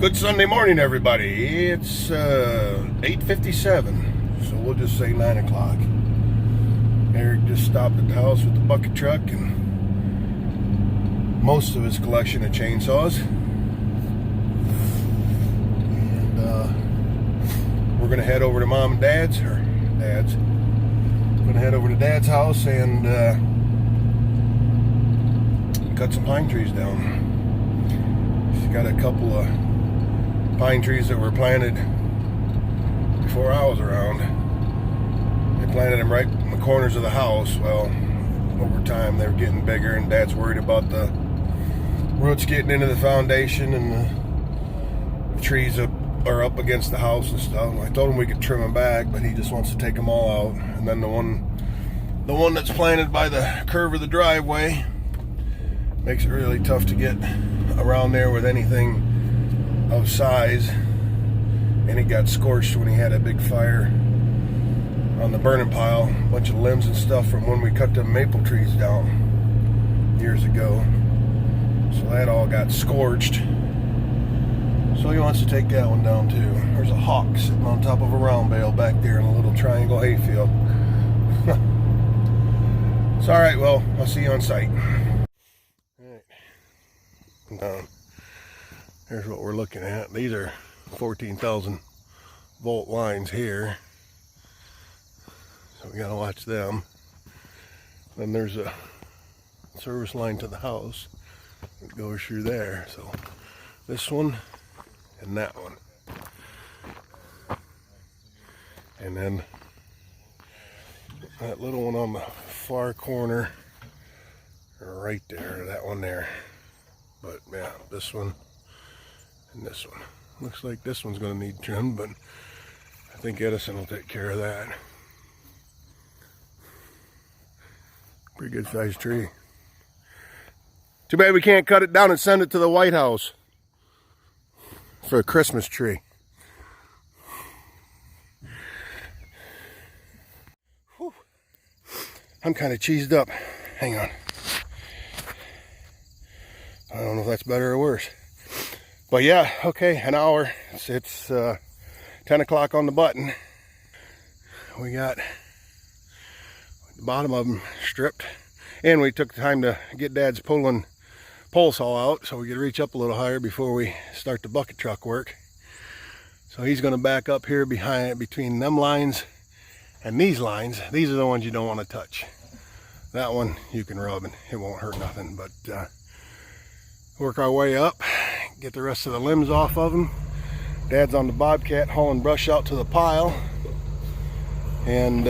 Good Sunday morning, everybody. It's 8:57, so we'll just say 9 o'clock. Eric just stopped at the house with the bucket truck and most of his collection of chainsaws. And we're going to head over to Mom and Dad's. We're going to head over to Dad's house and cut some pine trees down. She's got a couple of pine trees that were planted before I was around. They planted them right in the corners of the house. Well, over time they were getting bigger, and Dad's worried about the roots getting into the foundation, and the trees are up against the house and stuff. I told him we could trim them back, but he just wants to take them all out. And then the one that's planted by the curve of the driveway makes it really tough to get around there with anything of size, and it got scorched when he had a big fire on the burning pile. A bunch of limbs and stuff from when we cut the maple trees down years ago, so that all got scorched. So he wants to take that one down too. There's a hawk sitting on top of a round bale back there in a little triangle hayfield. It's alright, well, I'll see you on site. Alright. Here's what we're looking at. These are 14,000 volt lines here, so we gotta watch them. Then there's a service line to the house that goes through there. So this one and that one, and then that little one on the far corner right there, that one there. But yeah, this one and this one. Looks like this one's going to need trimmed, but I think Edison will take care of that. Pretty good sized tree. Too bad we can't cut it down and send it to the White House for a Christmas tree. Whew. I'm kind of cheesed up. Hang on. I don't know if that's better or worse. But yeah, okay, an hour. It's 10 o'clock on the button. We got the bottom of them stripped, and we took time to get Dad's pole saw out so we could reach up a little higher before we start the bucket truck work. So he's going to back up here between them lines and these lines. These are the ones you don't want to touch. That one you can rub and it won't hurt nothing, but work our way up, get the rest of the limbs off of them. Dad's on the bobcat hauling brush out to the pile, and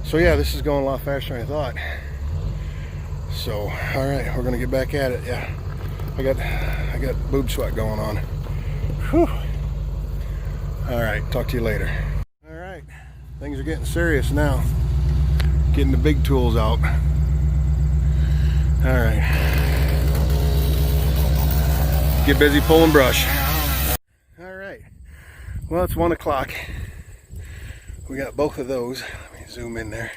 so yeah, this is going a lot faster than I thought. So all right, we're gonna get back at it. Yeah, I got boob sweat going on. Whew. All right, talk to you later. All right, things are getting serious now. Getting the big tools out. All right, get busy pulling brush. All right, well, it's 1 o'clock. We got both of those. Let me zoom in there.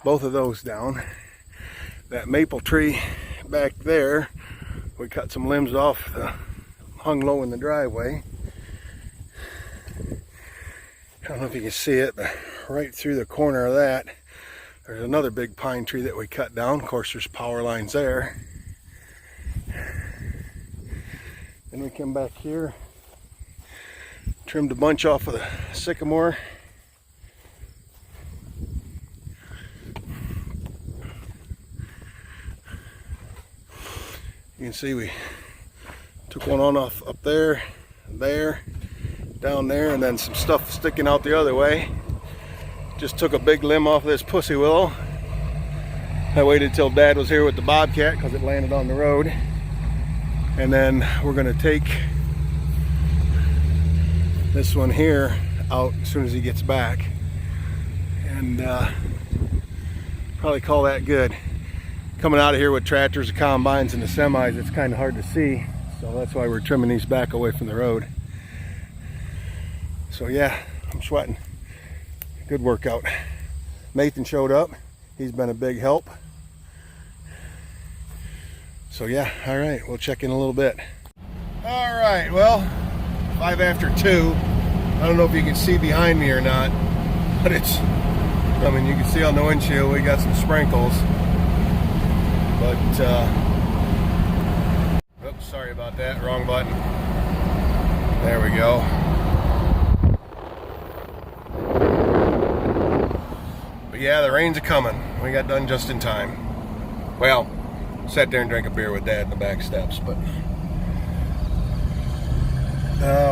Both of those down. That maple tree back there, we cut some limbs off, hung low in the driveway. I don't know if you can see it, but right through the corner of that, there's another big pine tree that we cut down. Of course, there's power lines there. Then we come back here, trimmed a bunch off of the sycamore. You can see we took one on off up there, down there, and then some stuff sticking out the other way. Just took a big limb off of this pussy willow. I waited till Dad was here with the bobcat because it landed on the road. And then we're going to take this one here out as soon as he gets back, and probably call that good. Coming out of here with tractors, the combines, and the semis, it's kind of hard to see, so that's why we're trimming these back away from the road. So yeah, I'm sweating. Good workout. Nathan showed up. He's been a big help. So yeah, all right, we'll check in a little bit. All right, well, 5 after 2. I don't know if you can see behind me or not, but it's, I mean, you can see on the windshield we got some sprinkles. But, oops, sorry about that, wrong button. There we go. But yeah, the rains are coming. We got done just in time. Well, sat there and drank a beer with Dad in the back steps, but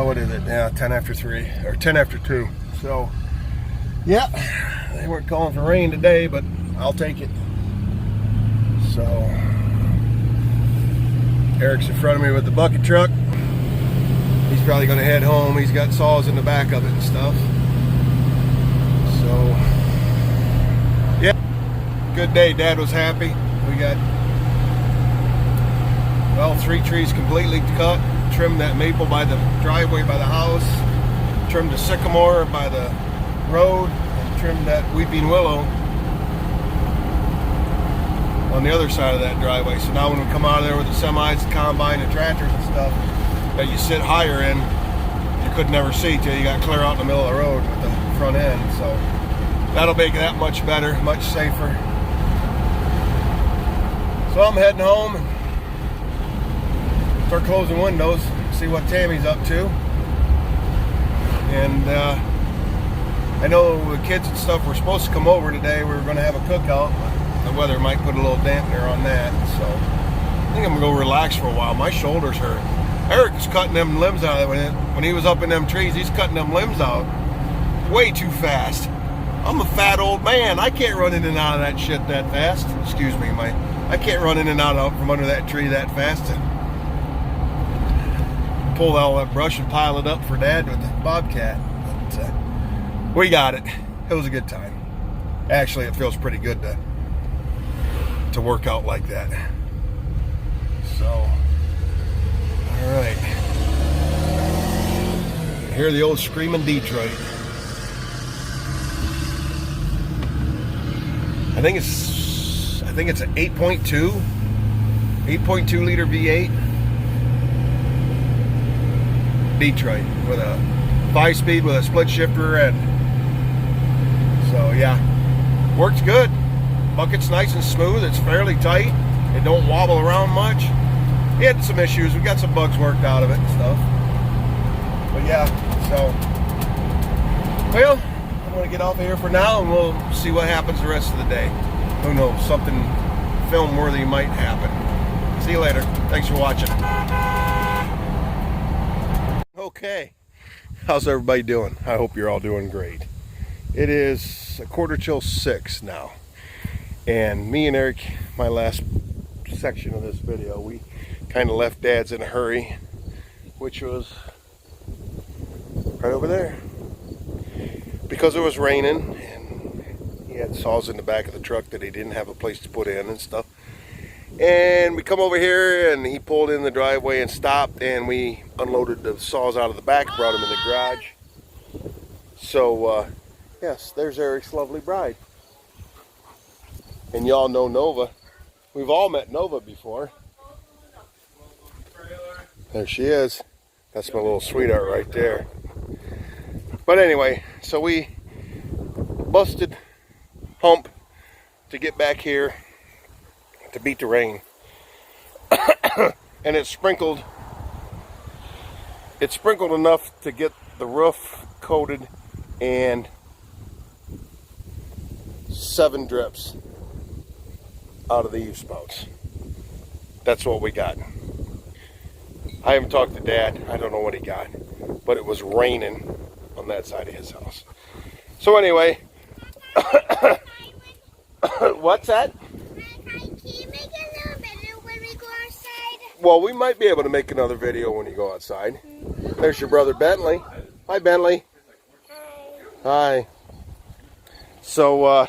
what is it? Yeah, 10 after 3 or 10 after 2. So yeah, they weren't calling for rain today, but I'll take it. So Eric's in front of me with the bucket truck. He's probably going to head home. He's got saws in the back of it and stuff. So yeah, good day. Dad was happy. We got, well, 3 trees completely cut. Trimmed that maple by the driveway by the house. Trimmed the sycamore by the road. And trimmed that weeping willow on the other side of that driveway. So now when we come out of there with the semis, the combine, the tractors and stuff that you sit higher in, you could never see till you got clear out in the middle of the road with the front end. So that'll make it that much better, much safer. So I'm heading home and start closing windows, see what Tammy's up to. And I know the kids and stuff were supposed to come over today. We were going to have a cookout, but the weather might put a little dampener on that. So I think I'm going to go relax for a while. My shoulders hurt. Eric was cutting them limbs out of it. When he was up in them trees, he's cutting them limbs out way too fast. I'm a fat old man. I can't run in and out of that shit that fast. Excuse me, I can't run in and out from under that tree that fast. Pull all that brush and pile it up for Dad with the bobcat. But we got it. It was a good time. Actually, it feels pretty good to work out like that. So, all right. Hear the old screaming Detroit. I think it's an 8.2 liter V8 Detroit with a 5-speed with a split shift rear end. So yeah, works good. Bucket's nice and smooth. It's fairly tight. It don't wobble around much. It had some issues. We got some bugs worked out of it and stuff. But yeah, so well, I'm gonna get off of here for now, and we'll see what happens the rest of the day. Who knows? Something film worthy might happen. See you later. Thanks for watching. Okay, how's everybody doing? I hope you're all doing great. It is 6:45 now, and me and Eric, my last section of this video, we kind of left Dad's in a hurry, which was right over there, because it was raining and he had saws in the back of the truck that he didn't have a place to put in and stuff. And we come over here and he pulled in the driveway and stopped, and we unloaded the saws out of the back, brought them in the garage. So yes, there's Eric's lovely bride. And y'all know Nova. We've all met Nova before. There she is. That's my little sweetheart right there. But anyway, so we busted hump to get back here to beat the rain. And it sprinkled enough to get the roof coated and 7 drips out of the eave spouts. That's what we got. I haven't talked to Dad. I don't know what he got, but it was raining on that side of his house. So anyway, what's that? Well, we might be able to make another video when you go outside. There's your brother Bentley. Hi, Bentley. Hi. So,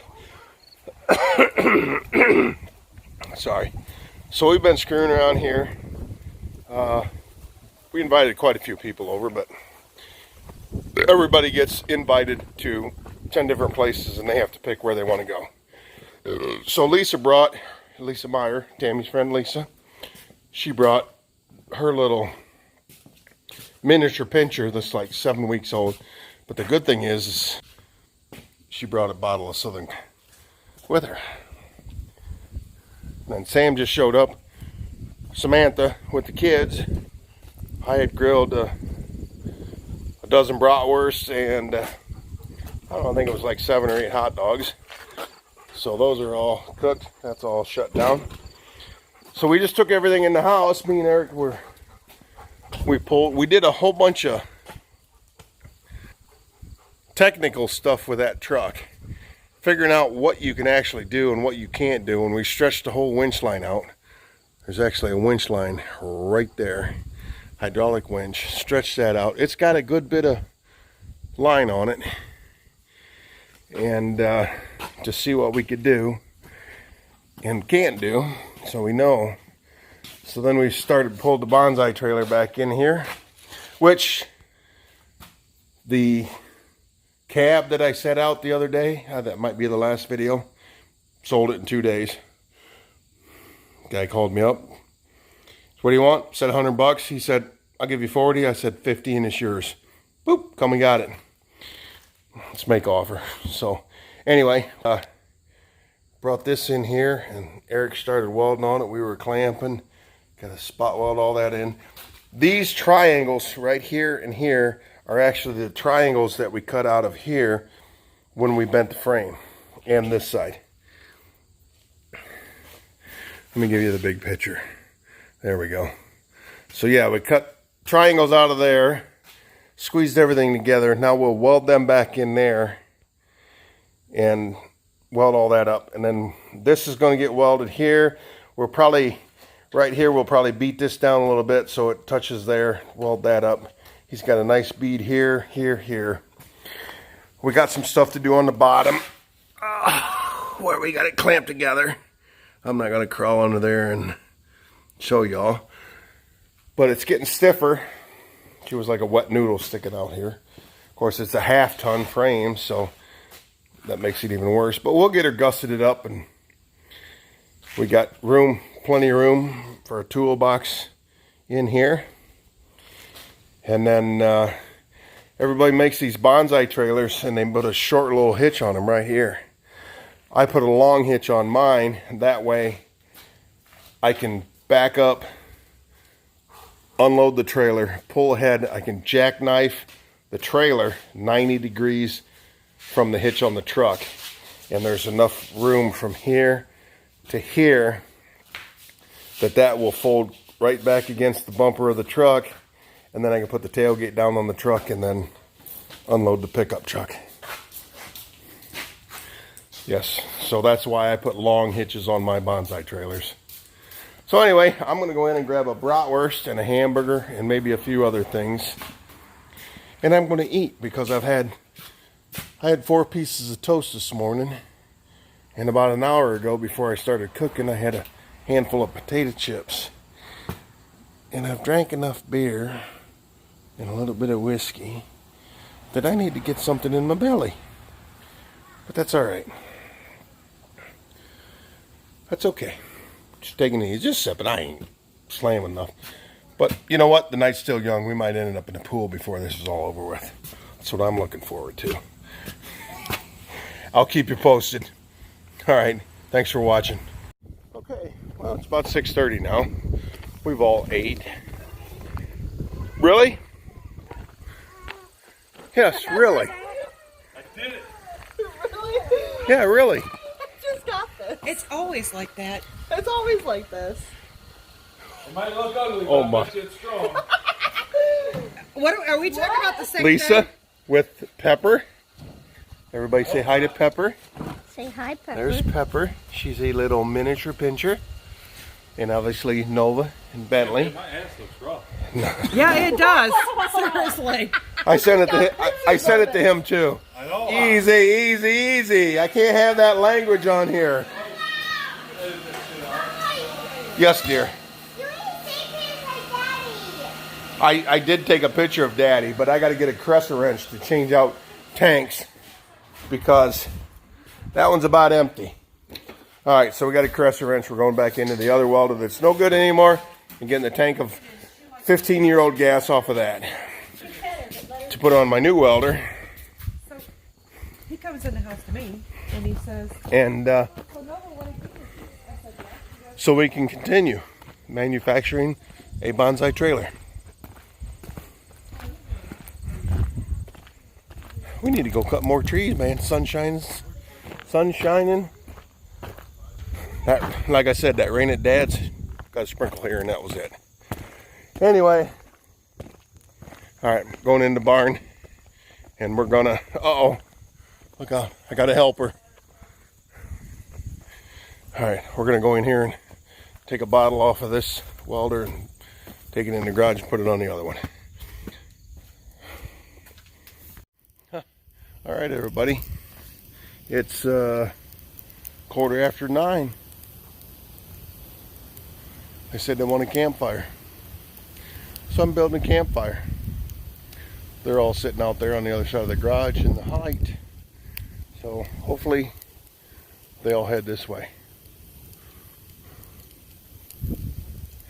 sorry. So we've been screwing around here. We invited quite a few people over, but everybody gets invited to 10 different places and they have to pick where they want to go. So Lisa Meyer, Tammy's friend Lisa, she brought her little miniature pincher that's like 7 weeks old. But the good thing is she brought a bottle of Southern with her. And then Sam just showed up, Samantha with the kids. I had grilled a dozen bratwursts and I don't think it was like 7 or 8 hot dogs. So those are all cooked. That's all shut down. So we just took everything in the house. Me and Eric we did a whole bunch of technical stuff with that truck, figuring out what you can actually do and what you can't do. And we stretched the whole winch line out. There's actually a winch line right there, hydraulic winch. Stretched that out. It's got a good bit of line on it, and to see what we could do and can't do, so we know. So then we pulled the bonsai trailer back in here, which the cab that I set out the other day, that might be the last video, sold it in 2 days. Guy called me up. What do you want? Said $100. He said, I'll give you 40. I said 50 and it's yours. Boop, come and got it. Let's make offer. So anyway, brought this in here and Eric started welding on it. We were clamping, got to spot weld all that in. These triangles right here and here are actually the triangles that we cut out of here when we bent the frame, and this side. Let me give you the big picture. There we go. So yeah, we cut triangles out of there, squeezed everything together. Now we'll weld them back in there and weld all that up. And then this is going to get welded here. We'll probably, right here, we'll probably beat this down a little bit so it touches there, weld that up. He's got a nice bead here, here, here. We got some stuff to do on the bottom where we got it clamped together. I'm not going to crawl under there and show y'all. But it's getting stiffer. She was like a wet noodle sticking out here. Of course, it's a 1/2 ton frame, so that makes it even worse. But we'll get her gusseted up, and we got room, plenty of room for a toolbox in here. And then everybody makes these bonsai trailers, and they put a short little hitch on them right here. I put a long hitch on mine, and that way I can back up, unload the trailer, pull ahead. I can jackknife the trailer 90 degrees from the hitch on the truck. And there's enough room from here to here that will fold right back against the bumper of the truck. And then I can put the tailgate down on the truck and then unload the pickup truck. Yes, so that's why I put long hitches on my bonsai trailers. So anyway, I'm going to go in and grab a bratwurst and a hamburger and maybe a few other things. And I'm going to eat because I had 4 pieces of toast this morning. And about an hour ago, before I started cooking, I had a handful of potato chips. And I've drank enough beer and a little bit of whiskey that I need to get something in my belly. But that's all right. That's okay. Just taking it easy, just sipping. I ain't slamming enough. But you know what? The night's still young. We might end up in the pool before this is all over with. That's what I'm looking forward to. I'll keep you posted. All right. Thanks for watching. Okay. Well, it's about 6:30 now. We've all ate. Really? Yes, really. I did it. Really? Yeah, really. I just got this. It's always like that. It's always like this. It might look ugly, but Oh I my. bet you it's strong. What are we talking about the same Lisa thing? with Pepper. Everybody say hi to Pepper. Say hi, Pepper. There's Pepper. She's a little miniature pincher. And obviously Nova and Bentley. My ass looks rough. Yeah, it does. Seriously. I sent it to him. I sent it to him too. I know. Easy, easy, easy. I can't have that language on here. Yes, dear. I did take a picture of Daddy, but I got to get a crescent wrench to change out tanks because that one's about empty. All right, so we got a crescent wrench. We're going back into the other welder that's no good anymore and getting the tank of 15-year-old gas off of that. to put on my new welder. So he comes in the house to me and he says, And "Oh, no, what do you think?" I said, "Yeah." He goes, so we can continue manufacturing a bonsai trailer. We need to go cut more trees, man. Sun shining. That, like I said, that rain at Dad's got a sprinkle here, and that was it. Anyway, all right, going in the barn, and we're gonna. Look out! I got a helper. All right, we're gonna go in here and take a bottle off of this welder and take it in the garage and put it on the other one. All right, everybody. It's 9:15. They said they want a campfire. So I'm building a campfire. They're all sitting out there on the other side of the garage in the height. So hopefully they all head this way.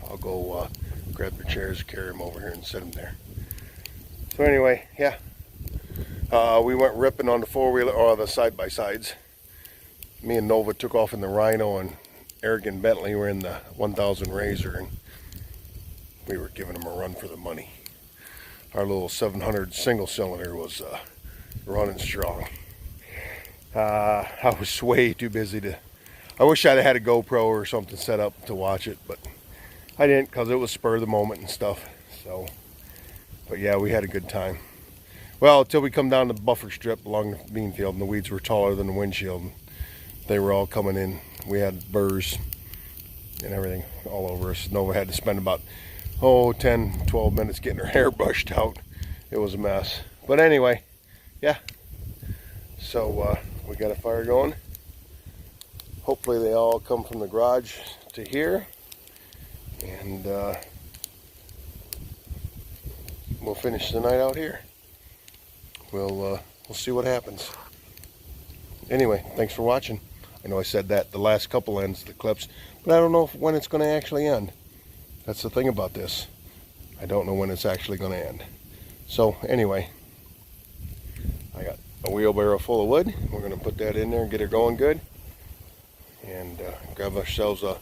I'll go grab their chairs, carry them over here and set them there. So anyway, yeah. We went ripping on the four-wheeler, or the side-by-sides. Me and Nova took off in the Rhino, and Eric and Bentley were in the 1000 Razor, and we were giving them a run for the money. Our little 700 single-cylinder was running strong. I was way too busy to... I wish I'd had a GoPro or something set up to watch it, but I didn't, because it was spur of the moment and stuff. So, but yeah, we had a good time. Well, until we come down the buffer strip along the bean field, and the weeds were taller than the windshield. And they were all coming in. We had burrs and everything all over us. Nova had to spend about 10, 12 minutes getting her hair brushed out. It was a mess. But anyway, yeah. So we got a fire going. Hopefully they all come from the garage to here. And we'll finish the night out here. We'll see what happens. Anyway, thanks for watching. I know I said that the last couple ends of the clips, but I don't know when it's going to actually end. That's the thing about this. I don't know when it's actually going to end. So anyway, I got a wheelbarrow full of wood. We're going to put that in there and get her going good. And grab ourselves a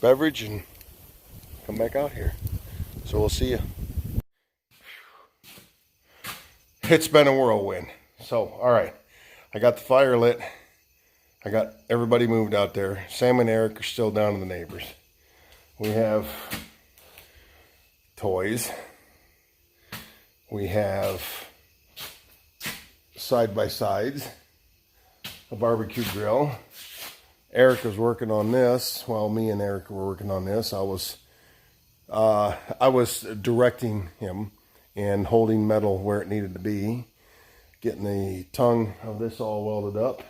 beverage and come back out here. So we'll see you. It's been a whirlwind. So, all right. I got the fire lit. I got everybody moved out there. Sam and Eric are still down to the neighbors. We have toys. We have side-by-sides. A barbecue grill. Eric was working on this. While me and Eric were working on this, I was directing him and holding metal where it needed to be, getting the tongue of this all welded up.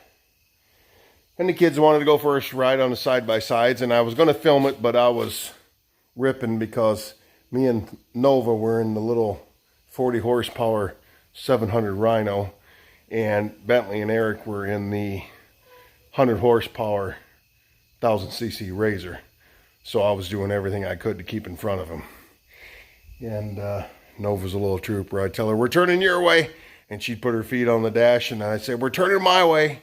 And the kids wanted to go for a ride on the side-by-sides, and I was going to film it, but I was ripping because me and Nova were in the little 40 horsepower 700 Rhino, and Bentley and Eric were in the 100 horsepower 1000cc Razor. So I was doing everything I could to keep in front of them. And Nova's a little trooper. I'd tell her, we're turning your way. And she'd put her feet on the dash, and I'd say, we're turning my way.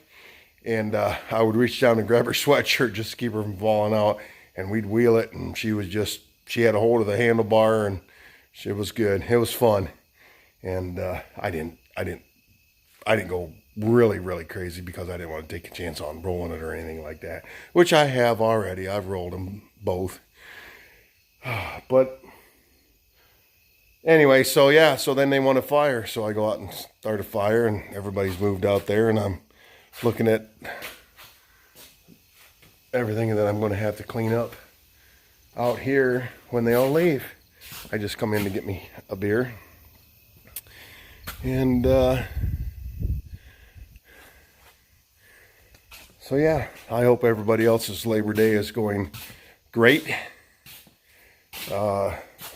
And I would reach down and grab her sweatshirt just to keep her from falling out. And we'd wheel it, and she had a hold of the handlebar, and it was good. It was fun. And I didn't go really, really crazy because I didn't want to take a chance on rolling it or anything like that. Which I have already. I've rolled them both. But anyway, so yeah, so then they want a fire. So I go out and start a fire, and everybody's moved out there, and I'm looking at everything that I'm going to have to clean up out here when they all leave. I just come in to get me a beer. And so yeah, I hope everybody else's Labor Day is going great.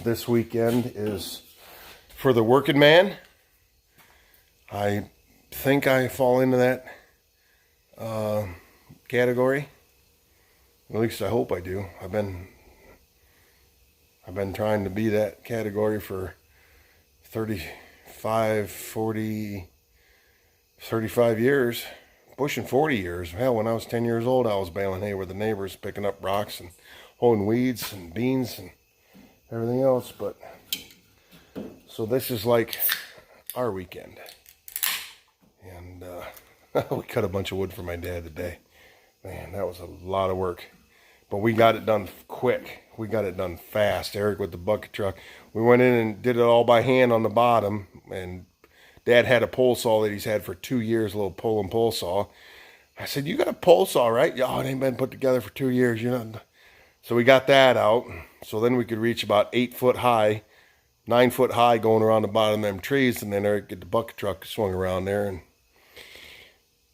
This weekend is for the working man. I think I fall into that category. At least I hope I do. I've been trying to be that category for 30, 35 years, pushing 40 years. Hell, when I was 10 years old, I was baling hay with the neighbors, picking up rocks and hoeing weeds and beans and everything else. But so this is like our weekend. And we cut a bunch of wood for my dad today. Man, that was a lot of work. But we got it done quick. We got it done fast. Eric with the bucket truck. We went in and did it all by hand on the bottom. And Dad had a pole saw that he's had for 2 years, a little pull and pull saw. I said, you got a pole saw, right? Oh, it ain't been put together for 2 years. You know. So we got that out. So then we could reach about 8 foot high, 9 foot high going around the bottom of them trees. And then Eric get the bucket truck swung around there. And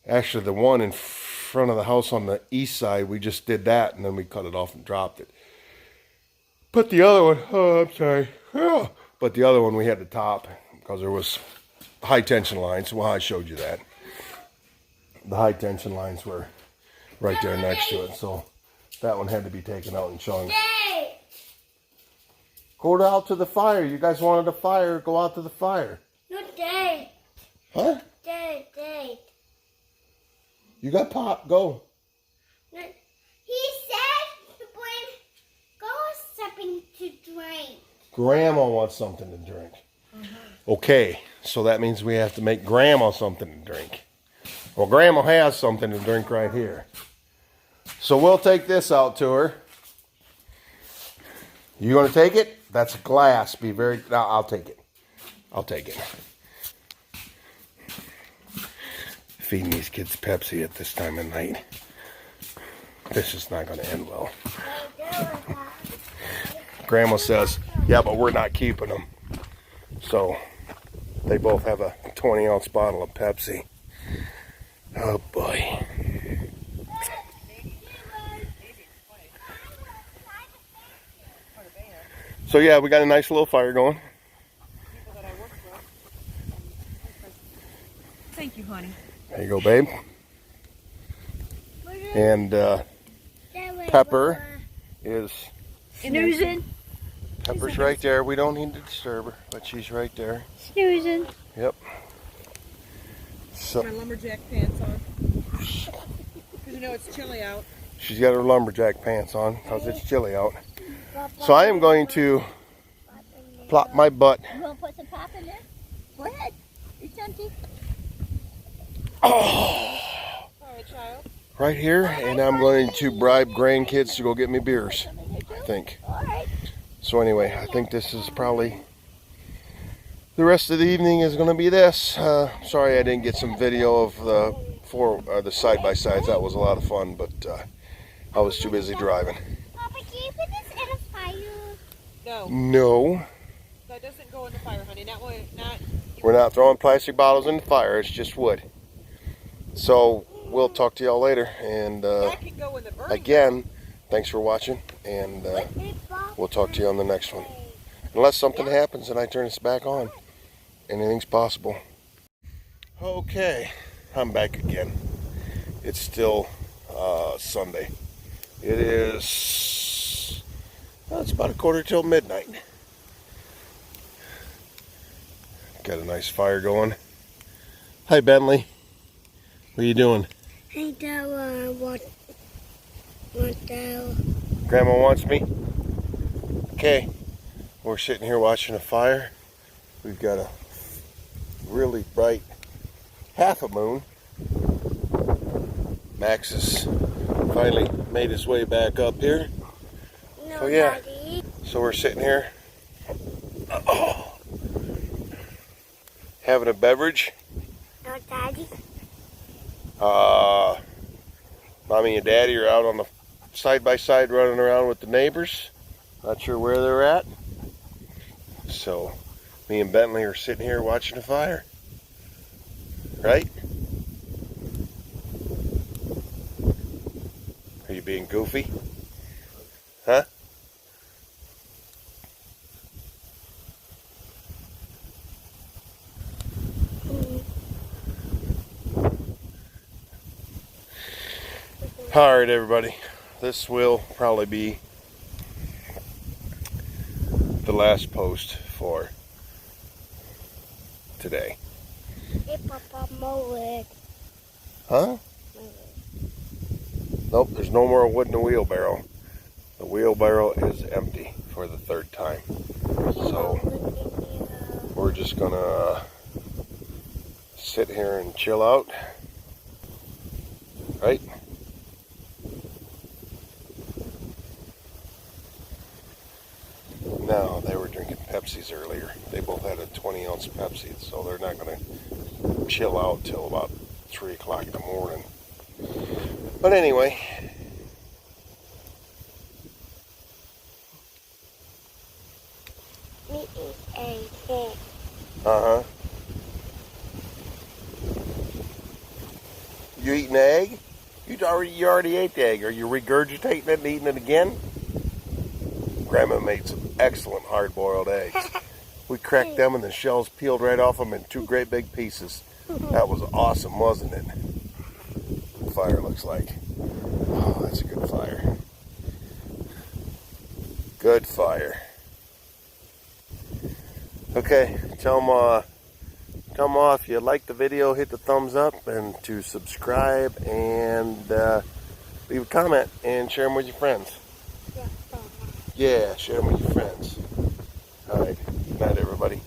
actually the one in front of the house on the east side, we just did that. And then we cut it off and dropped it. But the other one, oh, I'm sorry. Oh, but the other one we had to top because there was high tension lines. Well, I showed you that. The high tension lines were right there next to it. So that one had to be taken out and chunged. Go out to the fire. You guys wanted a fire. Go out to the fire. Not Dad. Huh? Dad. You got pop. Go. He said to bring something to drink. Grandma wants something to drink. Okay, so that means we have to make Grandma something to drink. Well, Grandma has something to drink right here. So we'll take this out to her. You going to take it? That's a glass. Be very... No, I'll take it. I'll take it. Feeding these kids Pepsi at this time of night. This is not going to end well. Grandma says, yeah, but we're not keeping them. So they both have a 20-ounce bottle of Pepsi. Oh, boy. So, yeah, we got a nice little fire going. Thank you, honey. There you go, babe. And Pepper is... Snoozing. Pepper's right there. We don't need to disturb her, but she's right there. Snoozing. Yep. So My lumberjack pants on. Because you know it's chilly out. she's got her lumberjack pants on because it's chilly out. So I am going to plop my butt. You want to put some pop in there? Go ahead. It's empty. Oh, Alright, child. right here, and I'm going to bribe grandkids to go get me beers, I think. All right. So anyway, I think this is probably the rest of the evening is going to be this. Sorry I didn't get some video of the side-by-sides. That was a lot of fun, but I was too busy driving. Papa, can you put this in a fire? No, No, that doesn't go in the fire, honey. we're not throwing plastic bottles in the fire. It's just wood. So we'll talk to y'all later. And that can go in the burning. again, thanks for watching, and we'll talk to you on the next one. Unless something happens and I turn this back on. Anything's possible. Okay, I'm back again. It's still Sunday. It is, well, it's about a quarter till midnight. Got a nice fire going. Hi, Bentley. What are you doing? I don't want to. Grandma wants me? Okay. We're sitting here watching a fire. We've got a really bright half a moon. Max has finally made his way back up here. No, So yeah. Daddy. So we're sitting here having a beverage. No, Daddy. Mommy and Daddy are out on the side-by-side running around with the neighbors. Not sure where they're at. So me and Bentley are sitting here watching the fire. Right? Are you being goofy? Huh? Alright, everybody. This will probably be the last post for today. Hey, Papa, mow Huh? Nope, there's no more wood in the wheelbarrow. The wheelbarrow is empty for the third time. So we're just gonna sit here and chill out. Right? No, they were drinking Pepsis earlier. They both had a 20-ounce Pepsi, so they're not gonna chill out till about 3 o'clock in the morning. But anyway, me eat a pig. uh-huh. You eating an egg? You already ate the egg. Are you regurgitating it and eating it again? Grandma made some excellent hard-boiled eggs. We cracked them and the shells peeled right off them in 2 great big pieces. That was awesome, wasn't it? The fire looks like. Oh, that's a good fire. Good fire. Okay, tell them if you like the video, hit the thumbs up, and to subscribe and leave a comment and share them with your friends. Yeah, Papa. Yeah, share them with your friends. All right, good night, everybody.